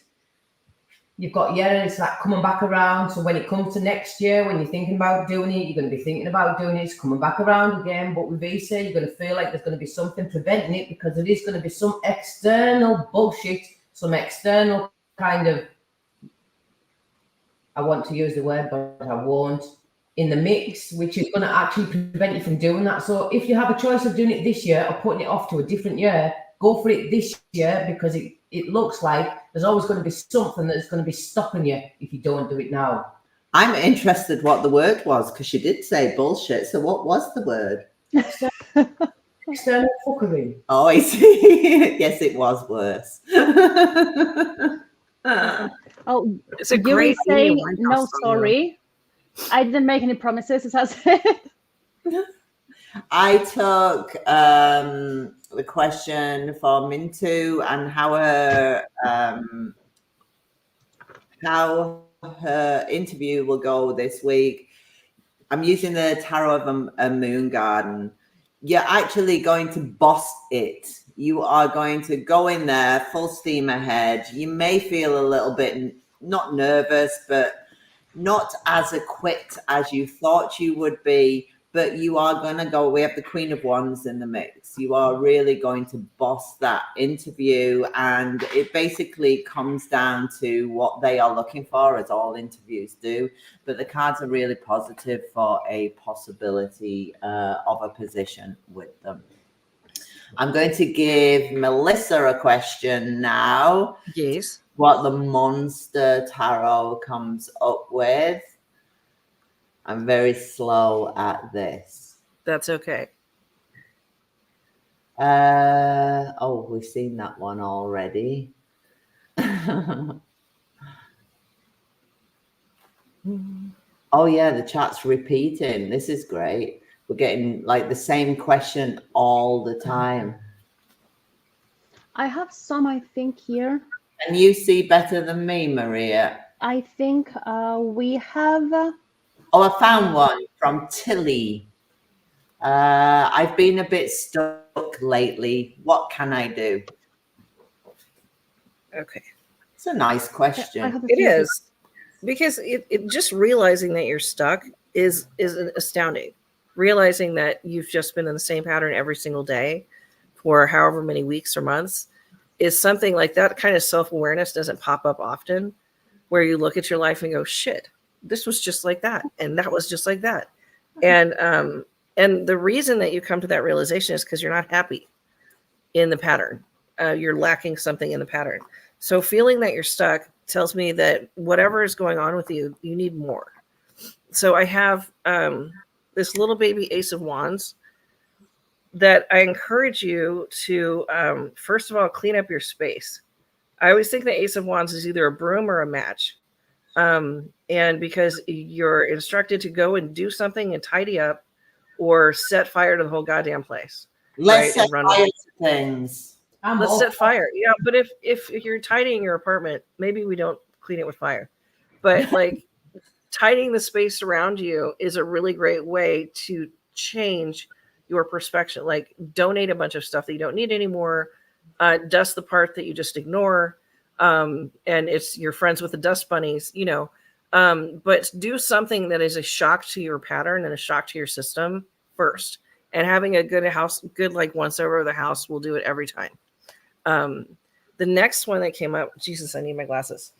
you've got, it's like coming back around. So when it comes to next year, when you're thinking about doing it, you're going to be thinking about doing it. It's coming back around again. But with Visa, you're going to feel like there's going to be something preventing it, because there is going to be some external bullshit, some external kind of, I want to use the word, but I won't, in the mix, which is going to actually prevent you from doing that. So if you have a choice of doing it this year or putting it off to a different year, go for it this year, because it looks like there's always going to be something that's going to be stopping you if you don't do it now. I'm interested what the word was, because she did say bullshit. So what was the word? External fuckery. Oh, I see. Yes, it was worse. Oh, It's a you great were saying Amy Winehouse no, song, sorry. I didn't make any promises, as I said. I took the question for Mintu and how her interview will go this week. I'm using the Tarot of a Moon Garden. You're actually going to boss it. You are going to go in there full steam ahead. You may feel a little bit not nervous, but not as equipped as you thought you would be, but you are going to go. We have the Queen of Wands in the mix. You are really going to boss that interview, and it basically comes down to what they are looking for, as all interviews do. But the cards are really positive for a possibility of a position with them. I'm going to give Melissa a question now. Yes. What the Monster Tarot comes up with. I'm very slow at this. That's okay. We've seen that one already. Oh yeah, the chat's repeating. This is great. We're getting like the same question all the time. I have some, I think, here. Can you see better than me, Maria? I think we have... I found one from Tilly. I've been a bit stuck lately. What can I do? Okay. It's a nice question. It is, because it just realizing that you're stuck is astounding. Realizing that you've just been in the same pattern every single day for however many weeks or months is something like that. Kind of self-awareness doesn't pop up often, where you look at your life and go, shit, this was just like that, and that was just like that. And the reason that you come to that realization is because you're not happy in the pattern. You're lacking something in the pattern. So feeling that you're stuck tells me that whatever is going on with you, you need more. So I have this little baby Ace of Wands that I encourage you to, first of all, clean up your space. I always think the Ace of Wands is either a broom or a match. And because you're instructed to go and do something and tidy up or set fire to the whole goddamn place. Let's right? set fire to things. Let's set fire. Yeah, but if you're tidying your apartment, maybe we don't clean it with fire. But like tidying the space around you is a really great way to change your perspective. Like donate a bunch of stuff that you don't need anymore. Dust the part that you just ignore. And it's your friends with the dust bunnies, you know. But do something that is a shock to your pattern and a shock to your system first. And having a good like once over the house will do it every time. The next one that came up, Jesus, I need my glasses.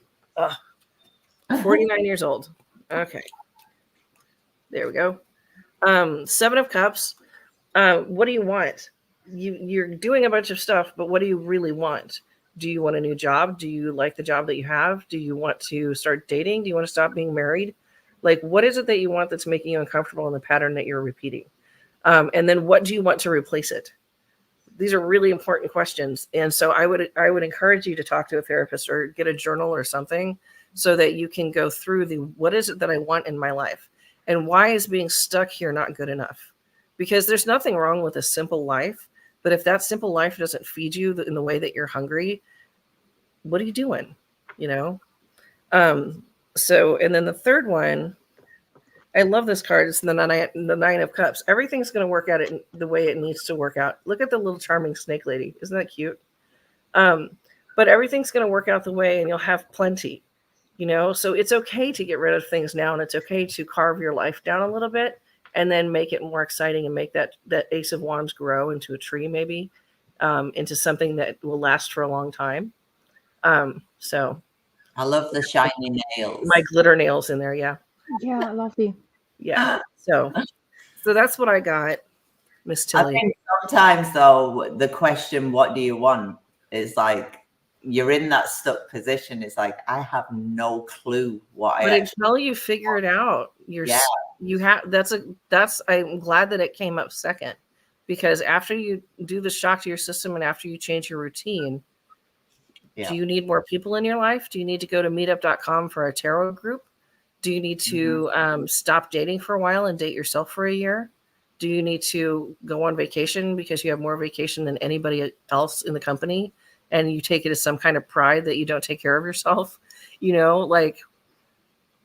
49 years old. Okay. There we go. 7 of Cups. What do you want? You're doing a bunch of stuff, but what do you really want? Do you want a new job? Do you like the job that you have? Do you want to start dating? Do you want to stop being married? Like, what is it that you want that's making you uncomfortable in the pattern that you're repeating? And then what do you want to replace it? These are really important questions. And so I would encourage you to talk to a therapist or get a journal or something so that you can go through what is it that I want in my life? And why is being stuck here not good enough? Because there's nothing wrong with a simple life. But if that simple life doesn't feed you in the way that you're hungry, what are you doing? You know? So, and then the third one, I love this card. It's the 9 of Cups. Everything's going to work out the way it needs to work out. Look at the little charming snake lady. Isn't that cute? But everything's going to work out the way and you'll have plenty, you know? So it's okay to get rid of things now and it's okay to carve your life down a little bit and then make it more exciting and make that Ace of Wands grow into a tree maybe, into something that will last for a long time. So. I love the shiny nails. My glitter nails in there, yeah. Yeah, lovely. Yeah. So that's what I got, Miss Tilly. I think sometimes though the question, what do you want, is like you're in that stuck position. It's like I have no clue what but until you figure it out, I'm glad that it came up second, because after you do the shock to your system and after you change your routine, do you need more people in your life? Do you need to go to meetup.com for a tarot group? Do you need to stop dating for a while and date yourself for a year? Do you need to go on vacation because you have more vacation than anybody else in the company and you take it as some kind of pride that you don't take care of yourself? You know, like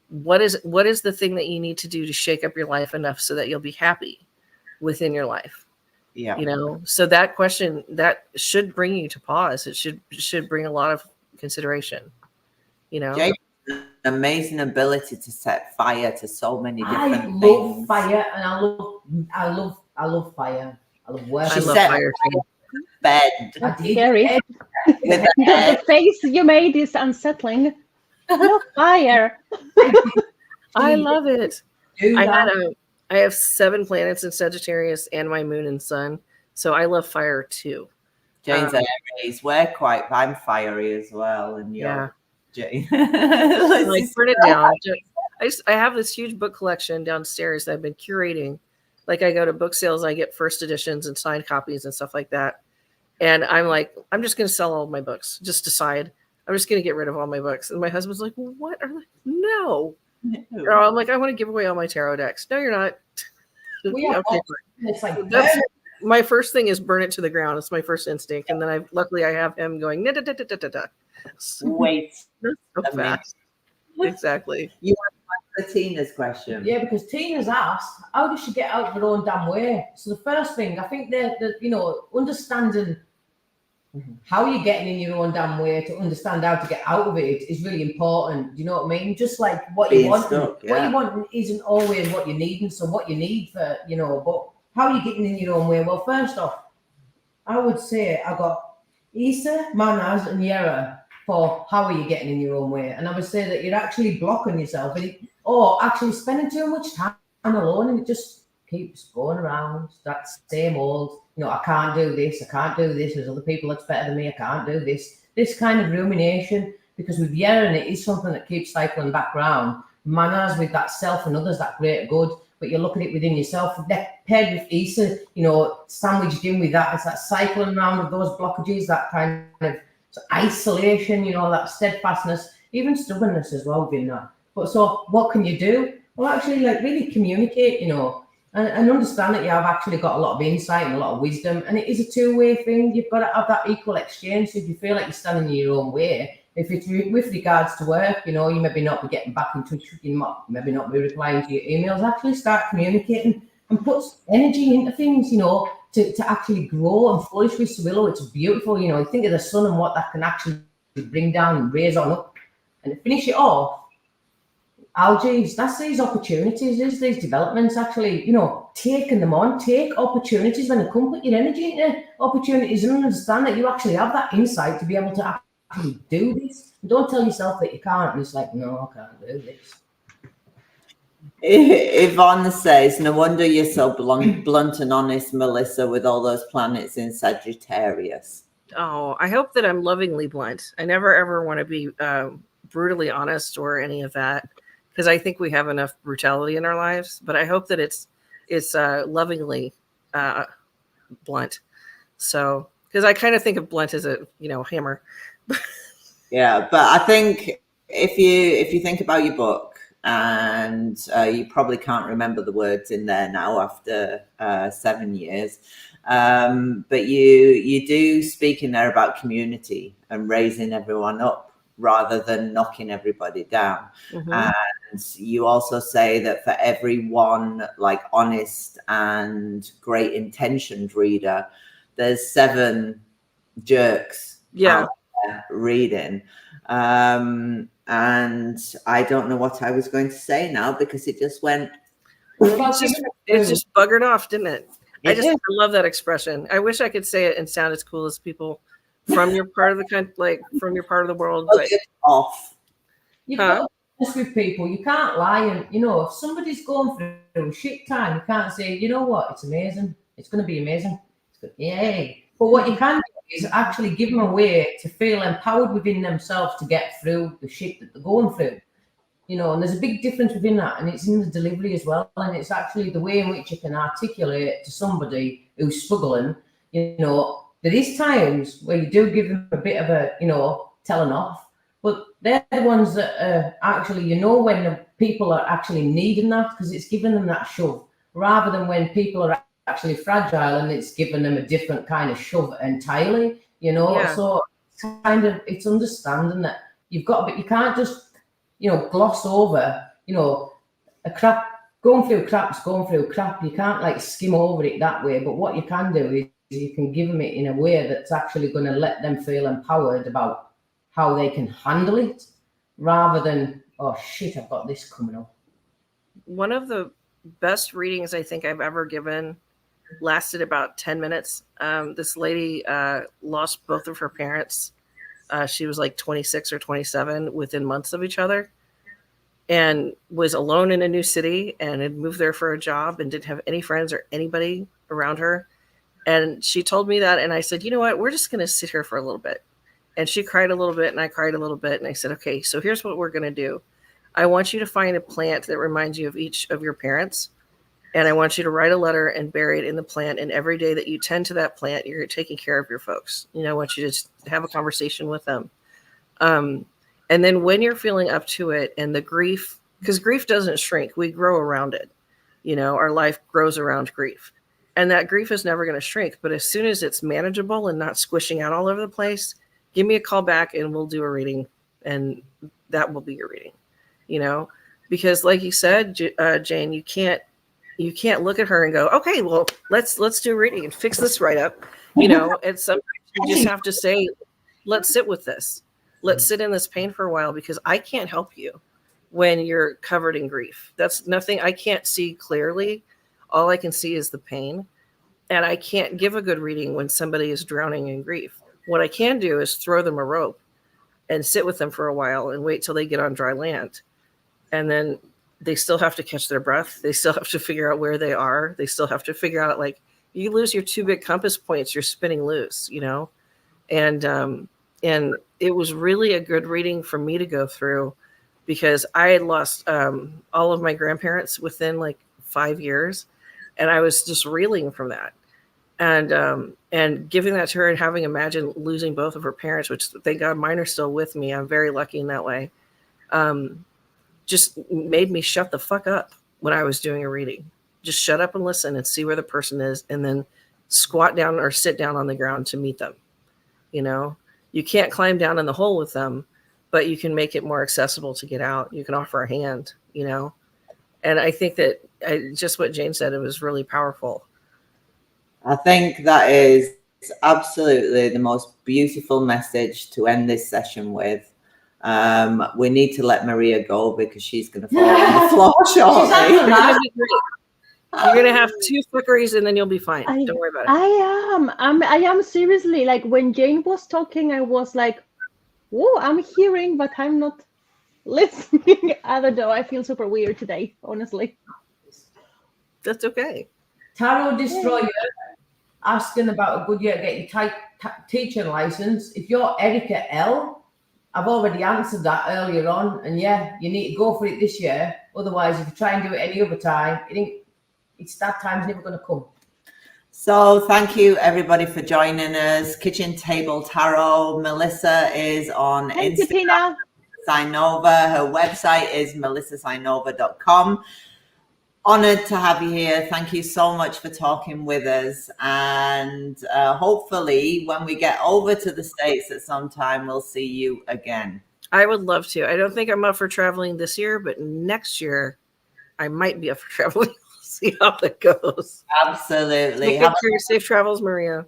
what is the thing that you need to do to shake up your life enough so that you'll be happy within your life? Yeah. You know, so that question that should bring you to pause. It should bring a lot of consideration, you know. Jake, an amazing ability to set fire to so many different things. I love fire and I love fire. I love work. I love fire too. Bed. That's scary. The face you made is unsettling. No fire. I love it. I have 7 planets in Sagittarius and my moon and sun. So I love fire too. Jane's Aries. I'm fiery as well. And you're Jane. Like burn it down. I have this huge book collection downstairs that I've been curating. Like I go to book sales, I get first editions and signed copies and stuff like that. And I'm like, I'm just going to sell all of my books. Just decide. I'm just going to get rid of all my books. And my husband's like, well, what? I'm like, no. I'm like, I want to give away all my tarot decks. No, you're not. It's like my first thing is burn it to the ground. It's my first instinct. And then luckily I have him going, da, da, da, da, da, da. Wait. So fast. Exactly. You want to answer Tina's question? Yeah, because Tina's asked, how does she get out of her own damn way? So the first thing, I think that you know, understanding how you're getting in your own damn way to understand how to get out of it is really important. Do you know what I mean? Just like what you want, what you want isn't always what you're needing. So what you need for, you know, but how are you getting in your own way? Well, first off, I would say I got Issa, Manaz, and Yera for how are you getting in your own way. And I would say that you're actually blocking yourself or actually spending too much time alone, and it just keeps going around that same old, you know, I can't do this, there's other people that's better than me, I can't do this kind of rumination. because with Yeren, it is something that keeps cycling back round. Manners with that self and others, that greater good, but you look at it within yourself. They're paired with Issa, you know, sandwiched in with that. It's that cycling round of those blockages, that kind of isolation, you know, that steadfastness, even stubbornness as well within that. But so what can you do? Well, actually, like, really communicate, you know, and understand that you have actually got a lot of insight and a lot of wisdom, and it is a two-way thing. You've got to have that equal exchange. So if you feel like you're standing in your own way, if it's with regards to work, you know, you maybe not be getting back in touch, you maybe not be replying to your emails, actually start communicating and put energy into things, you know, to actually grow and flourish with Willow. It's beautiful, you know. You think of the sun and what that can actually bring down and raise on up. And to finish it off, algae, that's these opportunities, these developments, actually, you know, taking them on, take opportunities when they come, put your energy into opportunities and understand that you actually have that insight to be able to actually do this. Don't tell yourself that you can't, and it's like, no, I can't do this. Yvonne says, no wonder you're so blunt and honest, Melissa, with all those planets in Sagittarius. Oh, I hope that I'm lovingly blunt. I never ever want to be brutally honest or any of that, because I think we have enough brutality in our lives. But I hope that it's lovingly blunt. So, because I kind of think of blunt as a, you know, hammer. Yeah, but I think if you think about your book, and you probably can't remember the words in there now after 7 years, but you do speak in there about community and raising everyone up rather than knocking everybody down. Mm-hmm. And you also say that for every one like honest and great intentioned reader, there's 7 jerks out there reading. And I don't know what I was going to say now because it just went. It just buggered off, didn't it? I love that expression. I wish I could say it and sound as cool as people from your part of the country, like from your part of the world. But off. You've got to be honest with people. You can't lie, and you know, if somebody's going through shit time, you can't say, you know what, it's amazing. It's going to be amazing. It's good. Yay. But what you can do is actually give them a way to feel empowered within themselves to get through the shit that they're going through. You know, and there's a big difference within that, and it's in the delivery as well. And it's actually the way in which you can articulate to somebody who's struggling. You know, there is times where you do give them a bit of a, you know, telling off, but they're the ones that actually, you know, when the people are actually needing that, because it's giving them that shove, rather than when people are actually fragile and it's given them a different kind of shove entirely, you know. Yeah. So it's kind of, it's understanding that you've got, but you can't just, you know, gloss over, you know, going through crap. You can't like skim over it that way. But what you can do is you can give them it in a way that's actually going to let them feel empowered about how they can handle it, rather than, oh shit, I've got this coming up. One of the best readings I think I've ever given lasted about 10 minutes. This lady lost both of her parents. She was like 26 or 27 within months of each other, and was alone in a new city and had moved there for a job and didn't have any friends or anybody around her. And she told me that, and I said, you know what, we're just going to sit here for a little bit. And she cried a little bit and I cried a little bit. And I said, okay, so here's what we're going to do. I want you to find a plant that reminds you of each of your parents. And I want you to write a letter and bury it in the plant. And every day that you tend to that plant, you're taking care of your folks. You know, I want you to just have a conversation with them. And then when you're feeling up to it, and the grief, because grief doesn't shrink, we grow around it. You know, our life grows around grief. And that grief is never going to shrink. But as soon as it's manageable and not squishing out all over the place, give me a call back and we'll do a reading. And that will be your reading, you know, because like you said, Jane, you can't look at her and go, okay, well, let's do a reading and fix this right up. You know, and sometimes you just have to say, let's sit with this. Let's sit in this pain for a while, because I can't help you when you're covered in grief. That's nothing. I can't see clearly. All I can see is the pain. And I can't give a good reading when somebody is drowning in grief. What I can do is throw them a rope and sit with them for a while and wait till they get on dry land. And then they still have to catch their breath. They still have to figure out where they are. They still have to figure out, like, you lose your 2 big compass points, you're spinning loose, you know? And it was really a good reading for me to go through because I had lost all of my grandparents within like 5 years, and I was just reeling from that. And giving that to her and having imagined losing both of her parents, which thank God mine are still with me. I'm very lucky in that way. Just made me shut the fuck up when I was doing a reading. Just shut up and listen and see where the person is, and then squat down or sit down on the ground to meet them. You know, you can't climb down in the hole with them, but you can make it more accessible to get out. You can offer a hand, you know. And I think that just what Jane said, it was really powerful. I think that is absolutely the most beautiful message to end this session with. We need to let Maria go because she's going to fall on the floor shortly. You're going to have 2 flickeries and then you'll be fine. Don't worry about it. I am seriously, like when Jane was talking, I was like, whoa, I'm hearing, but I'm not listening. I don't know. I feel super weird today, honestly. That's okay. Tarot Destroyer asking about a good year to get your teaching license. If you're Erica L, I've already answered that earlier on, and yeah, you need to go for it this year. Otherwise, if you try and do it any other time, it's that time's never going to come. So thank you everybody for joining us. Kitchen Table Tarot. Melissa is on Thank you, Instagram. Tina. Cynova. Her website is melissacynova.com. Honored to have you here. Thank you so much for talking with us. And hopefully when we get over to the States at some time, we'll see you again. I would love to. I don't think I'm up for traveling this year, but next year I might be up for traveling. See how that goes. Absolutely. Take care. Safe travels, Maria.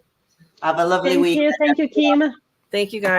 Have a lovely week. Thank you, Kim. Thank you, guys.